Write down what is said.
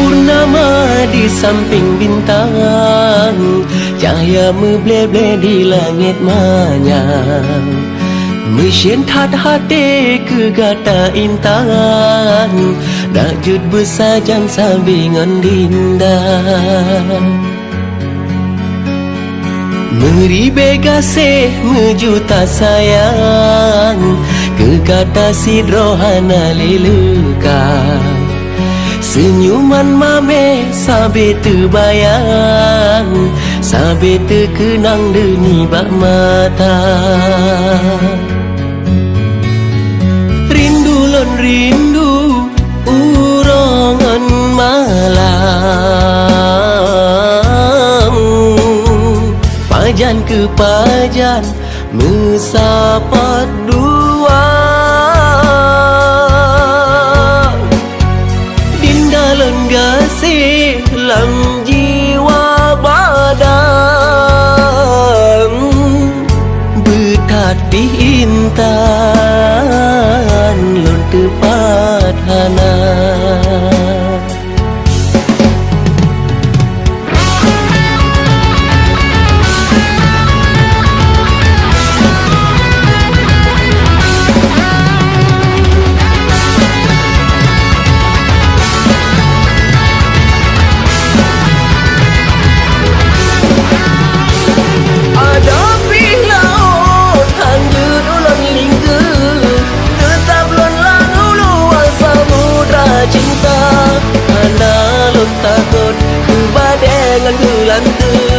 Purnama di samping bintang, cahaya memble-ble di langit manyang, mesin tat hati ke gata intan, nak jut bersajang sambingan dinda. Meribe kasih mejuta sayang, ke kata sidrohana liluka. Senyuman mame sabe terbayang, sabe terkenang deni bak mata. Rindu lon rindu urongan malam, pajan ke pajan mesapat dua. Dinda lenggasi lam jiwa badan, betati intan lon tepat hana. Cinta, ana lon takut ke badengan gelantu.